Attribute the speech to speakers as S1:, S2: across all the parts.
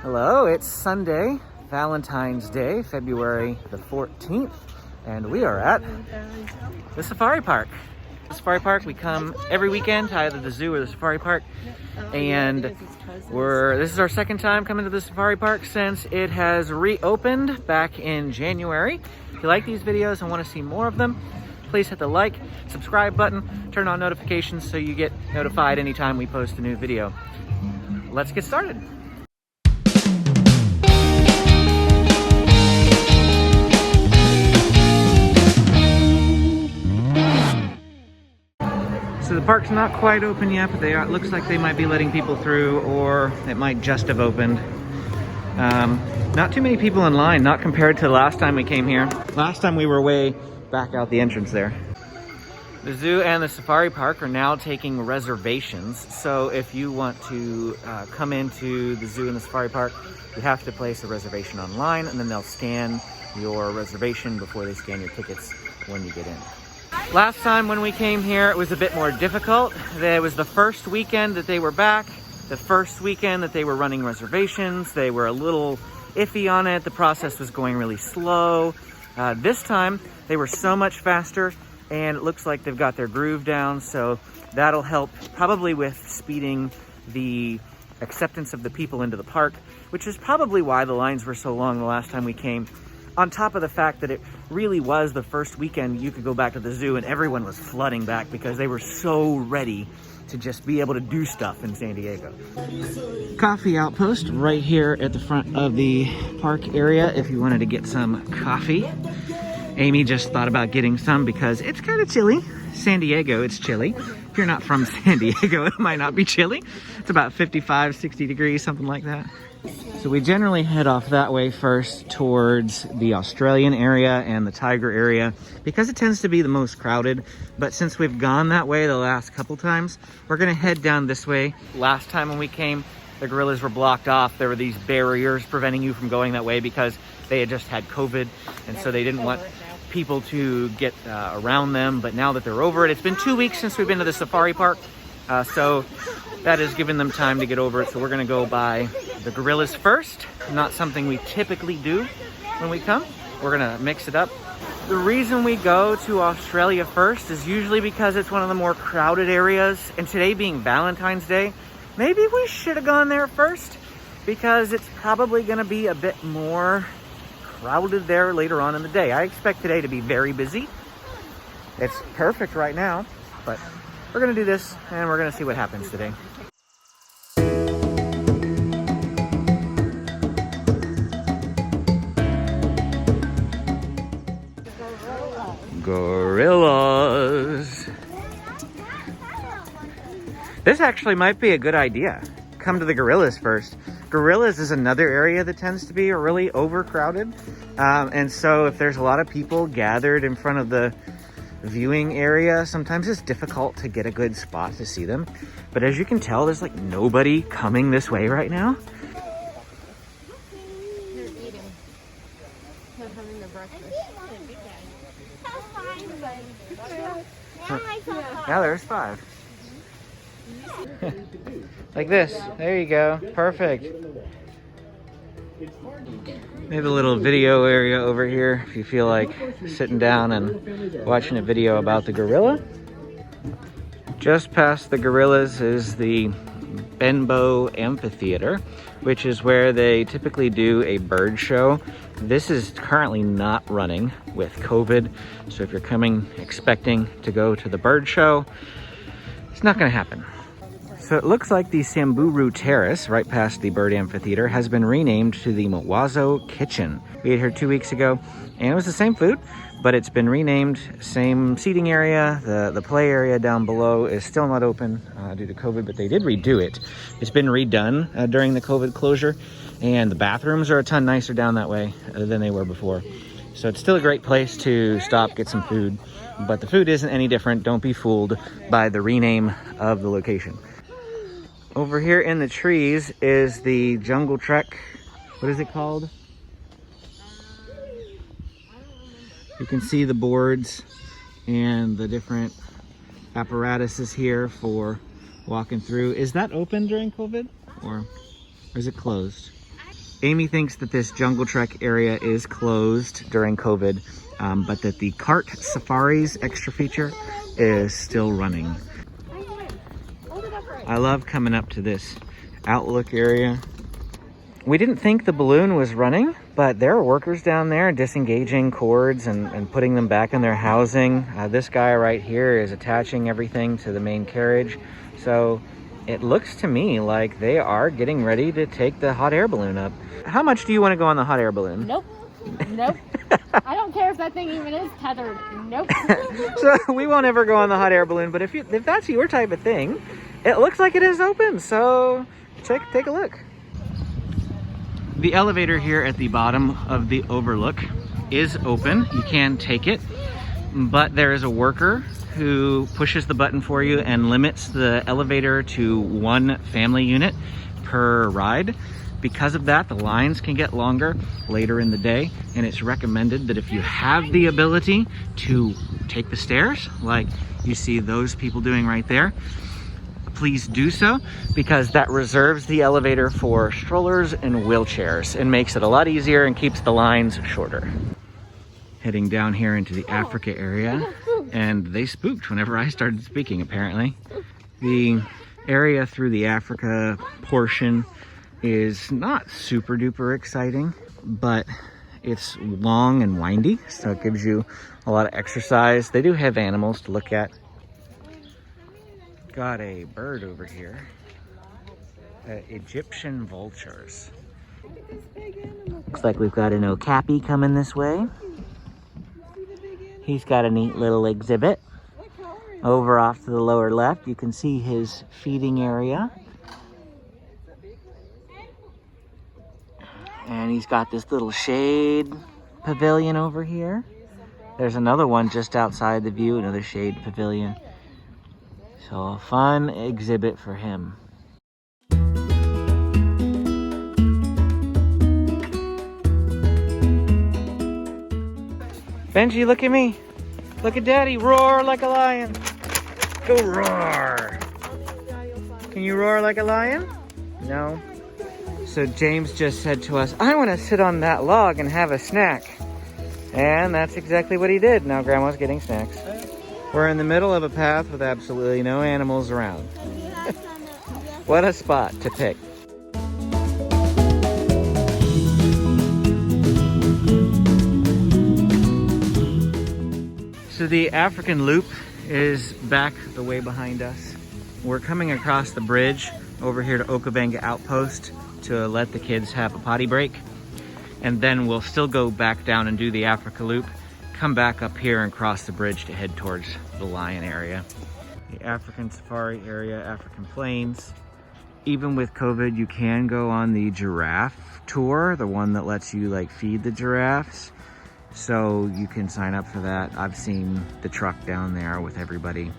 S1: Hello, it's Sunday, Valentine's Day, February the 14th, and we are at the safari park. The safari park, we come every weekend to either the zoo or the safari park, and this is our second time coming to the safari park since it has reopened back in January. If you like these videos and want to see more of them, please hit the like, subscribe button, turn on notifications so you get notified anytime we post a new video. Let's get started. So the park's not quite open yet, but it looks like they might be letting people through, or it might just have opened. Not too many people in line, not compared to the last time we came here. Last time we were way back out the entrance there. The zoo and the safari park are now taking reservations. So if you want to come into the zoo and the safari park, you have to place a reservation online, and then they'll scan your reservation before they scan your tickets when you get in. Last time when we came here, it was a bit more difficult. It was the first weekend that they were back, the first weekend that they were running reservations. They were a little iffy on it. The process was going really slow. This time, they were so much faster, and it looks like they've got their groove down, so that'll help probably with speeding the acceptance of the people into the park, which is probably why the lines were so long the last time we came. On top of the fact that it really was the first weekend you could go back to the zoo and everyone was flooding back because they were so ready to just be able to do stuff in San Diego. Coffee Outpost right here at the front of the park area if you wanted to get some coffee. Amy just thought about getting some because it's kind of chilly. San Diego, it's chilly. If you're not from San Diego, it might not be chilly. It's about 55, 60 degrees, something like that. So we generally head off that way first towards the Australian area and the tiger area because it tends to be the most crowded. But since we've gone that way the last couple times, we're gonna head down this way. Last time when we came, the gorillas were blocked off. There were these barriers preventing you from going that way because they had just had COVID, and so they didn't want people to get around them. But now that they're over it, it's been 2 weeks since we've been to the safari park, so that has given them time to get over it. So we're gonna go by the gorillas first. Not something we typically do when we come. We're gonna mix it up. The reason we go to Australia first is usually because it's one of the more crowded areas, and today being Valentine's Day, maybe we should have gone there first because it's probably gonna be a bit more crowded there later on in the day. I expect today to be very busy. It's perfect right now, but we're gonna do this and we're gonna see what happens today. Gorillas. This actually might be a good idea. Come to the gorillas first. Gorillas is another area that tends to be really overcrowded. And so if there's a lot of people gathered in front of the viewing area, sometimes it's difficult to get a good spot to see them. But as you can tell, there's like nobody coming this way right now.
S2: They're eating. They're having their breakfast.
S1: Yeah, there's 5. Like this. There you go. Perfect. We have a little video area over here if you feel like sitting down and watching a video about the gorilla. Just past the gorillas is the Benbow Amphitheater, which is where they typically do a bird show. This is currently not running with COVID, so if you're coming expecting to go to the bird show, it's not gonna happen. So it looks like the Samburu Terrace, right past the bird amphitheater, has been renamed to the Muzzy Kitchen. We ate here 2 weeks ago, and it was the same food, but it's been renamed. Same seating area. The play area down below is still not open due to COVID, but they did redo it. It's been redone during the COVID closure, and the bathrooms are a ton nicer down that way than they were before. So it's still a great place to stop, get some food, but the food isn't any different. Don't be fooled by the rename of the location. Over here in the trees is the Jungle Trek. What is it called? You can see the boards and the different apparatuses here for walking through. Is that open during COVID or is it closed? Amy thinks that this Jungle Trek area is closed during COVID, but that the cart safaris extra feature is still running. I love coming up to this outlook area. We didn't think the balloon was running, but there are workers down there disengaging cords and putting them back in their housing. This guy right here is attaching everything to the main carriage. So it looks to me like they are getting ready to take the hot air balloon up. How much do you want to go on the hot air balloon?
S2: Nope. Nope. I don't care if that thing even is tethered. Nope.
S1: So we won't ever go on the hot air balloon, but if that's your type of thing, it looks like it is open. So take a look. The elevator here at the bottom of the overlook is open. You can take it, but there is a worker who pushes the button for you and limits the elevator to 1 family unit per ride. Because of that, the lines can get longer later in the day, and it's recommended that if you have the ability to take the stairs, like you see those people doing right there, please do so, because that reserves the elevator for strollers and wheelchairs and makes it a lot easier and keeps the lines shorter. Heading down here into the Africa area, and they spooked whenever I started speaking, apparently. The area through the Africa portion is not super duper exciting, but it's long and windy, so it gives you a lot of exercise. They do have animals to look at. Got a bird over here. Egyptian vultures. Looks like we've got an okapi coming this way. He's got a neat little exhibit. Over off to the lower left, you can see his feeding area. And he's got this little shade pavilion over here. There's another one just outside the view, another shade pavilion. So a fun exhibit for him. Benji, look at me. Look at Daddy. Roar like a lion. Go roar. Can you roar like a lion? No. So James just said to us, I want to sit on that log and have a snack. And that's exactly what he did. Now Grandma's getting snacks. We're in the middle of a path with absolutely no animals around. What a spot to pick. So the African Loop is back the way behind us. We're coming across the bridge over here to Okavango Outpost to let the kids have a potty break. And then we'll still go back down and do the Africa Loop, come back up here and cross the bridge to head towards the lion area. The African safari area, African plains. Even with COVID, you can go on the giraffe tour, the one that lets you like feed the giraffes. So you can sign up for that. I've seen the truck down there with everybody.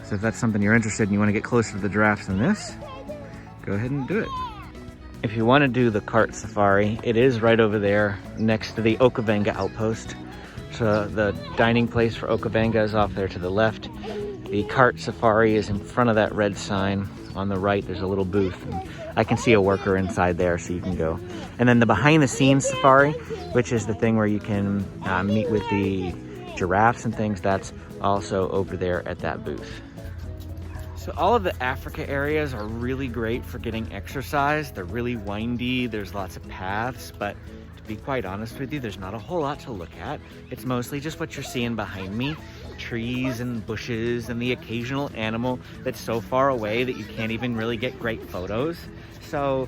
S1: So if that's something you're interested in, you want to get closer to the giraffes than this, go ahead and do it. If you want to do the cart safari, it is right over there next to the Okavango Outpost. So the dining place for Okavango is off there to the left. The cart safari is in front of that red sign. On the right, there's a little booth. And I can see a worker inside there, so you can go. And then the behind the scenes safari, which is the thing where you can meet with the giraffes and things, that's also over there at that booth. So all of the Africa areas are really great for getting exercise. They're really windy, there's lots of paths, but to be quite honest with you, there's not a whole lot to look at. It's mostly just what you're seeing behind me. Trees and bushes and the occasional animal that's so far away that you can't even really get great photos. So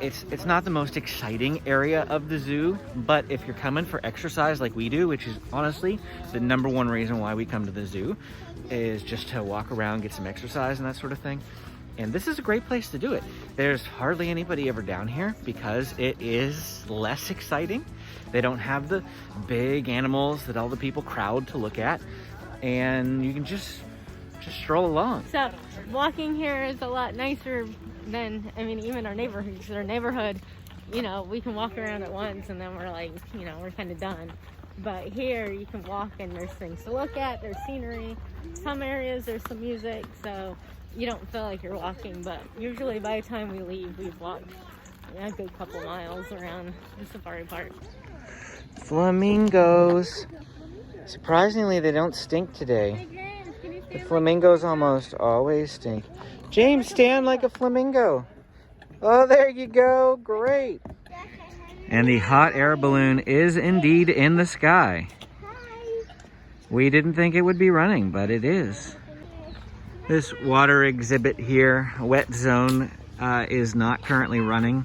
S1: it's not the most exciting area of the zoo, but if you're coming for exercise like we do, which is honestly the #1 reason why we come to the zoo, is just to walk around, get some exercise and that sort of thing. And this is a great place to do it. There's hardly anybody ever down here because it is less exciting. They don't have the big animals that all the people crowd to look at, and you can just stroll along.
S2: So walking here is a lot nicer than, I mean, even our neighborhood. Because our neighborhood, you know, we can walk around at once and then we're like, you know, we're kind of done. But here you can walk and there's things to look at, there's scenery. Some areas there's some music, so you don't feel like you're walking. But usually by the time we leave, we've walked a good couple miles around the safari park.
S1: Flamingos. Surprisingly, they don't stink today. The flamingos almost always stink. James, stand like a flamingo. Oh, there you go. Great. And the hot air balloon is indeed in the sky. We didn't think it would be running, but it is. This water exhibit here, wet zone, is not currently running.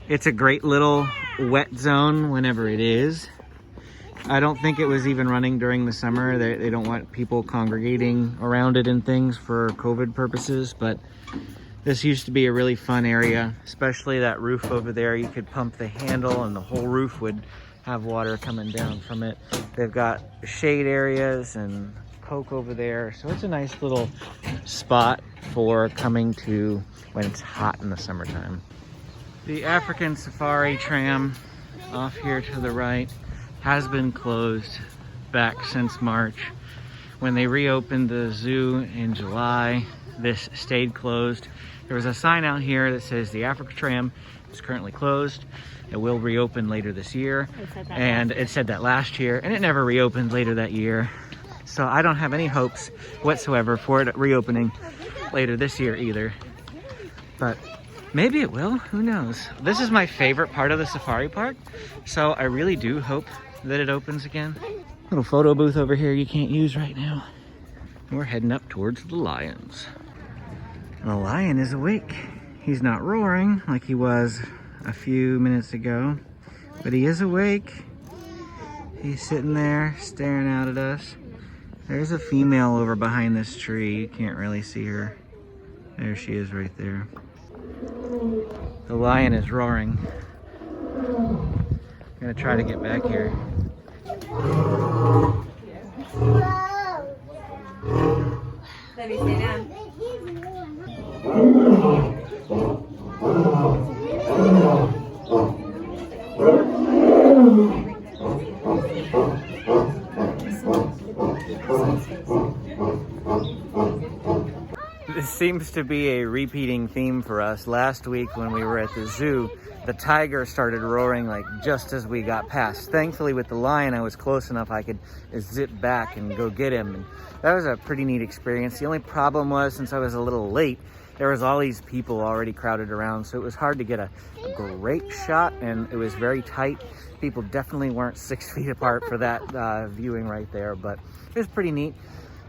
S1: It's a great little wet zone whenever it is. I don't think it was even running during the summer. They don't want people congregating around it and things for COVID purposes, but this used to be a really fun area, especially that roof over there. You could pump the handle and the whole roof would have water coming down from it. They've got shade areas and Coke over there, so it's a nice little spot for coming to when it's hot in the summertime. The African Safari tram off here to the right has been closed back since March. When they reopened the zoo in July, this stayed closed. There was a sign out here that says the Africa tram is currently closed. It will reopen later this year. And it said that last year, and it never reopened later that year. So I don't have any hopes whatsoever for it reopening later this year either. But maybe it will, who knows? This is my favorite part of the safari park, so I really do hope that it opens again. Little photo booth over here you can't use right now. We're heading up towards the lions. The lion is awake. He's not roaring like he was a few minutes ago, but he is awake. He's sitting there staring out at us. There's a female over behind this tree. You can't really see her. There she is right there. The lion is roaring. I'm gonna try to get back here.
S2: Let me sit down.
S1: This seems to be a repeating theme for us. Last week when we were at the zoo, the tiger started roaring like just as we got past. Thankfully with the lion, I was close enough I could zip back and go get him. And that was a pretty neat experience. The only problem was, since I was a little late, there was all these people already crowded around, so it was hard to get a great shot, and it was very tight. People definitely weren't 6 feet apart for that viewing right there, but it was pretty neat.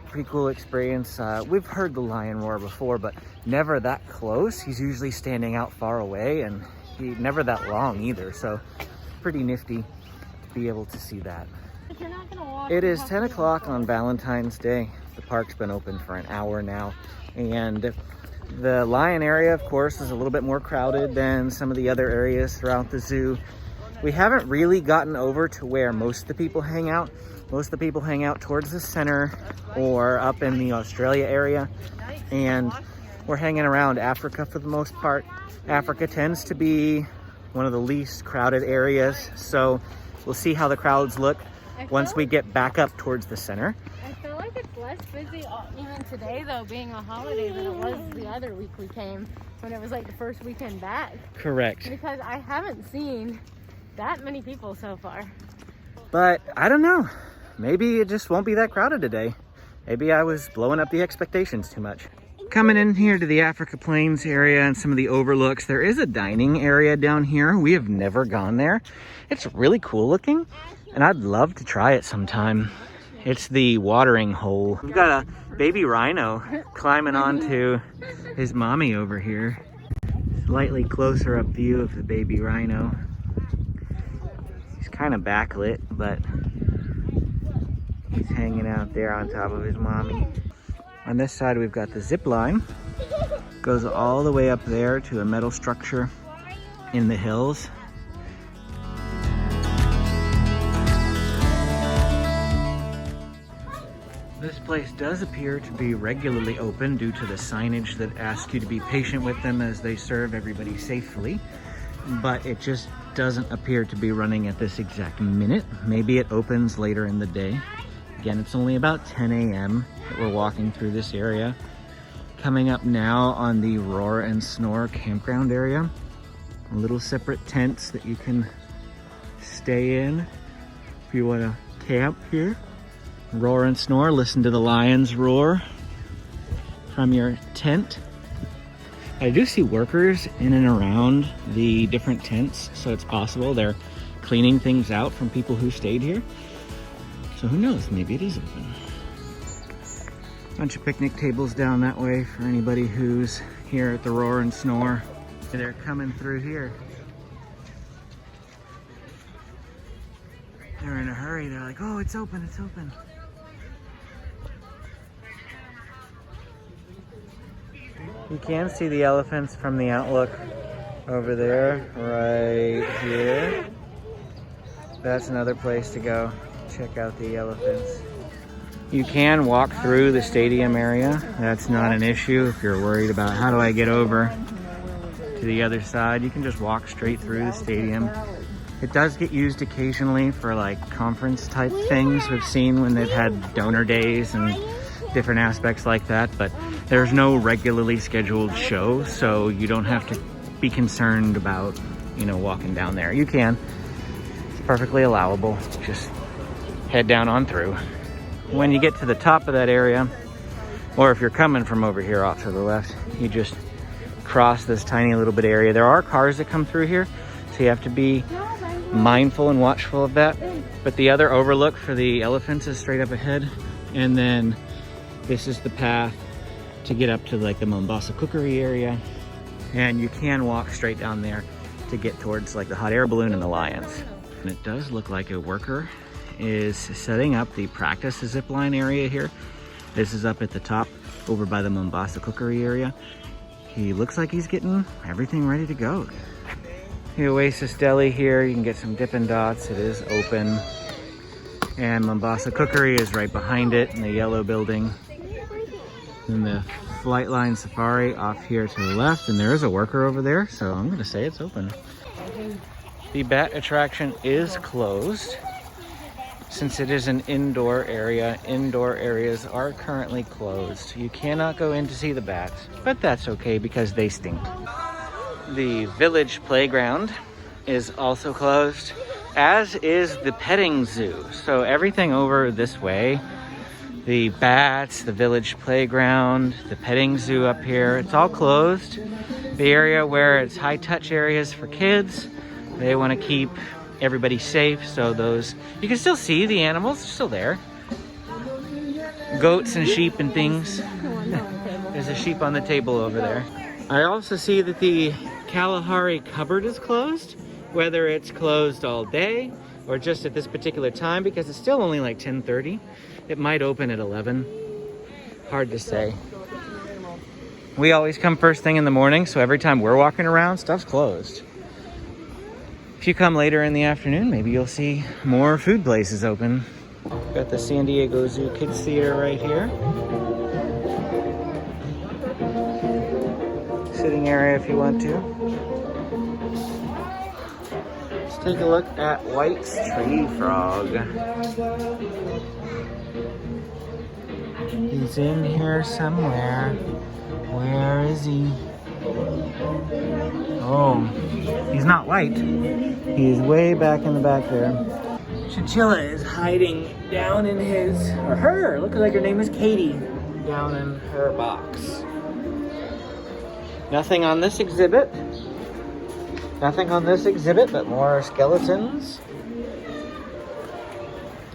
S1: Pretty cool experience. We've heard the lion roar before, but never that close. He's usually standing out far away, and he never that long either, so pretty nifty to be able to see that. It is 10 o'clock on Valentine's Day. The park's been open for an hour now, and the lion area, of course, is a little bit more crowded than some of the other areas throughout the zoo. We haven't really gotten over to where most of the people hang out. Most of the people hang out towards the center or up in the Australia area, and we're hanging around Africa for the most part. Africa tends to be one of the least crowded areas, so we'll see how the crowds look once we get back up towards the center.
S2: I feel like it's less busy even today, though, being a holiday, than it was the other week we came, when it was like the first weekend back.
S1: Correct.
S2: Because I haven't seen that many people so far.
S1: But I don't know. Maybe it just won't be that crowded today. Maybe I was blowing up the expectations too much. Coming in here to the Africa Plains area and some of the overlooks, there is a dining area down here. We have never gone there. It's really cool looking, and I'd love to try it sometime. It's the watering hole. We've got a baby rhino climbing onto his mommy over here. Slightly closer up view of the baby rhino. He's kind of backlit, but he's hanging out there on top of his mommy. On this side, we've got the zip line. Goes all the way up there to a metal structure in the hills. This place does appear to be regularly open due to the signage that asks you to be patient with them as they serve everybody safely. But it just doesn't appear to be running at this exact minute. Maybe it opens later in the day. Again, it's only about 10 a.m. that we're walking through this area. Coming up now on the Roar and Snore campground area. little separate tents that you can stay in if you want to camp here. Roar and snore, listen to the lions roar from your tent. I do see workers in and around the different tents, so it's possible they're cleaning things out from people who stayed here. So who knows, maybe it is open. Bunch of picnic tables down that way for anybody who's here at the Roar and Snore. They're coming through here. They're in a hurry. They're like, oh, it's open, it's open. You can see the elephants from the outlook over there, right here. That's another place to go. Check out the elephants. You can walk through the stadium area. That's not an issue if you're worried about how do I get over to the other side. You can just walk straight through the stadium. It does get used occasionally for like conference type things. We've seen when they've had donor days and different aspects like that, but there's no regularly scheduled show, so you don't have to be concerned about, you know, walking down there. You can. It's perfectly allowable. Just head down on through. When you get to the top of that area, or if you're coming from over here off to the left, you just cross this tiny little bit area. There are cars that come through here, so you have to be mindful and watchful of that. But the other overlook for the elephants is straight up ahead, and then this is the path to get up to like the Mombasa cookery area, and you can walk straight down there to get towards like the hot air balloon and the lions. And it does look like a worker is setting up the practice zipline area here. This is up at the top over by the Mombasa cookery area. He looks like he's getting everything ready to go. The Oasis Deli here, you can get some Dippin' Dots. It is open. And Mombasa cookery is right behind it in the yellow building. And the Flightline Safari off here to the left, and there is a worker over there, so I'm gonna say it's open. The bat attraction is closed. Since it is an indoor area, indoor areas are currently closed. You cannot go in to see the bats, but that's okay because they stink. The village playground is also closed, as is the petting zoo. So everything over this way, the bats, the village playground, the petting zoo up here, it's all closed. The area where it's high touch areas for kids, they want to keep everybody safe, so those, you can still see the animals, they're still there. Goats and sheep and things. There's a sheep on the table over there. I also see that the Kalahari cupboard is closed, whether it's closed all day or just at this particular time, because it's still only like 10:30. It might open at 11. Hard to say. We always come first thing in the morning, so every time we're walking around, stuff's closed. If you come later in the afternoon, maybe you'll see more food places open. Got the San Diego Zoo Kids Theater right here. Sitting area if you want to. Let's take a look at White's tree frog. He's in here somewhere. Where is he? Oh, he's not white. He's way back in the back there. Chinchilla is hiding down in his, or her, looks like her name is Katie, down in her box. Nothing on this exhibit. Nothing on this exhibit but more skeletons.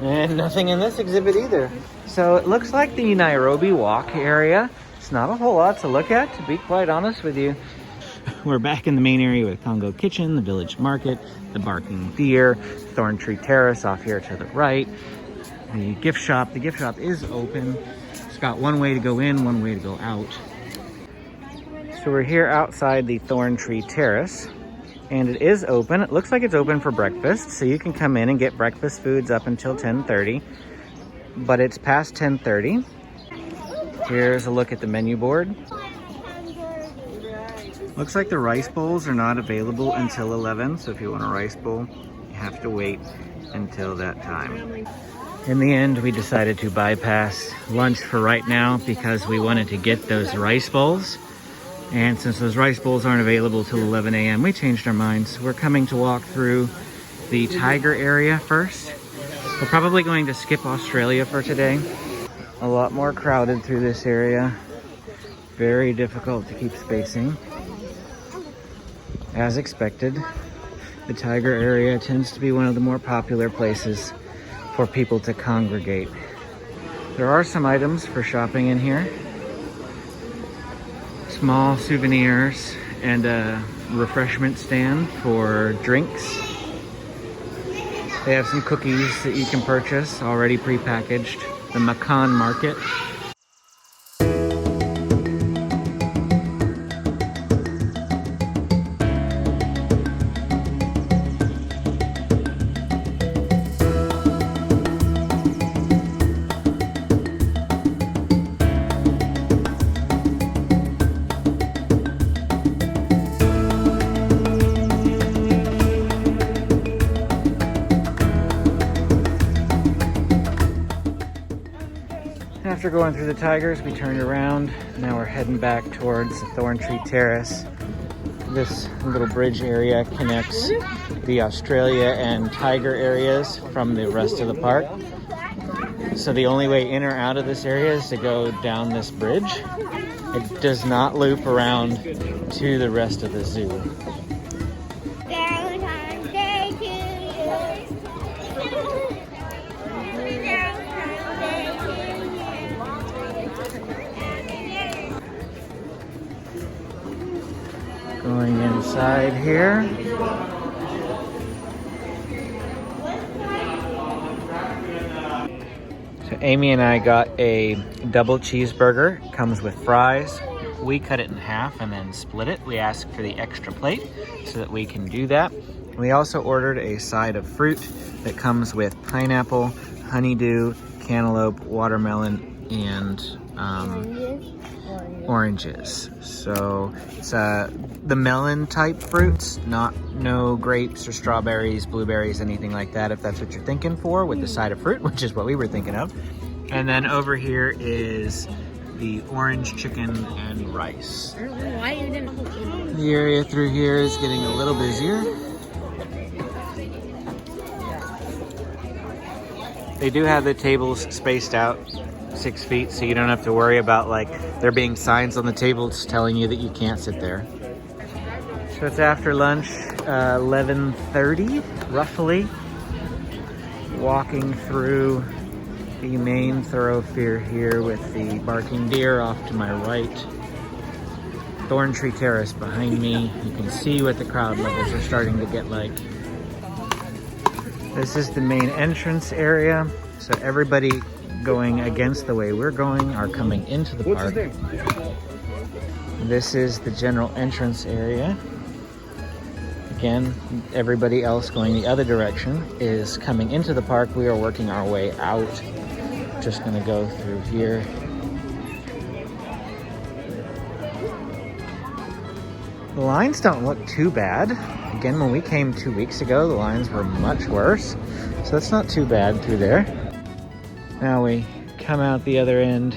S1: And nothing in this exhibit either. So it looks like the Nairobi Walk area. It's not a whole lot to look at, to be quite honest with you. We're back in the main area with Congo Kitchen, the Village Market, the Barking Deer, Thorn Tree Terrace off here to the right, the gift shop. The gift shop is open. It's got one way to go in, one way to go out. So we're here outside the Thorn Tree Terrace, and it is open. It looks like it's open for breakfast, so you can come in and get breakfast foods up until 10:30, but it's past 10:30. Here's a look at the menu board. Looks like the rice bowls are not available until 11, so if you want a rice bowl, you have to wait until that time. In the end, we decided to bypass lunch for right now because we wanted to get those rice bowls. And since those rice bowls aren't available till 11 a.m., we changed our minds. We're coming to walk through the tiger area first. We're probably going to skip Australia for today. A lot more crowded through this area. Very difficult to keep spacing. As expected, the tiger area tends to be one of the more popular places for people to congregate. There are some items for shopping in here. Small souvenirs and a refreshment stand for drinks. They have some cookies that you can purchase, already prepackaged. The Makan Market. After going through the tigers, we turned around. Now we're heading back towards the Thorn Tree Terrace. This little bridge area connects the Australia and tiger areas from the rest of the park. So the only way in or out of this area is to go down this bridge. It does not loop around to the rest of the zoo. Going inside here. So Amy and I got a double cheeseburger. It comes with fries. We cut it in half and then split it. We asked for the extra plate so that we can do that. We also ordered a side of fruit that comes with pineapple, honeydew, cantaloupe, watermelon, and oranges. So it's the melon type fruits, no grapes or strawberries, blueberries, anything like that, if that's what you're thinking for with the side of fruit, which is what we were thinking of. And then over here is the orange chicken and rice. The area through here is getting a little busier. They do have the tables spaced out 6 feet, so you don't have to worry about like there being signs on the tables telling you that you can't sit there. So it's after lunch, 11:30 roughly. Walking through the main thoroughfare here with the barking deer off to my right. Thorn Tree Terrace behind me. You can see what the crowd levels are starting to get like. This is the main entrance area, so everybody going against the way we're going are coming into the park. This is the general entrance area. Again, everybody else going the other direction is coming into the park. We are working our way out. Just gonna go through here. The lines don't look too bad. Again, when we came 2 weeks ago, the lines were much worse. So it's not too bad through there. Now we come out the other end.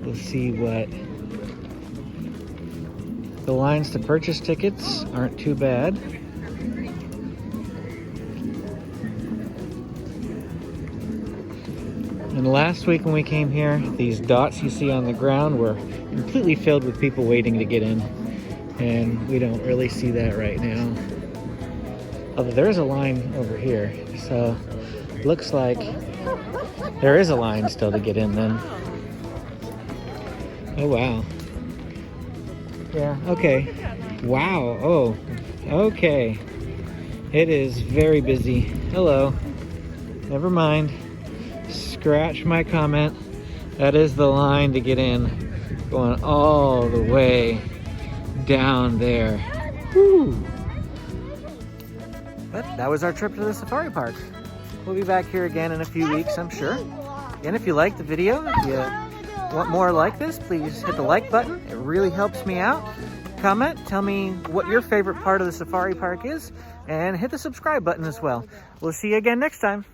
S1: We'll see what the lines to purchase tickets aren't too bad. And last week when we came here, these dots you see on the ground were completely filled with people waiting to get in. And we don't really see that right now. Although there is a line over here. So looks like there is a line still to get in then. Oh, wow. Yeah, okay. Wow, oh, okay. It is very busy. Hello. Never mind. Scratch my comment. That is the line to get in. Going all the way down there. Woo. But that was our trip to the safari park. We'll be back here again in a few weeks, I'm sure. And if you liked the video, if you want more like this, please hit the like button. It really helps me out. Comment, tell me what your favorite part of the safari park is, and hit the subscribe button as well. We'll see you again next time.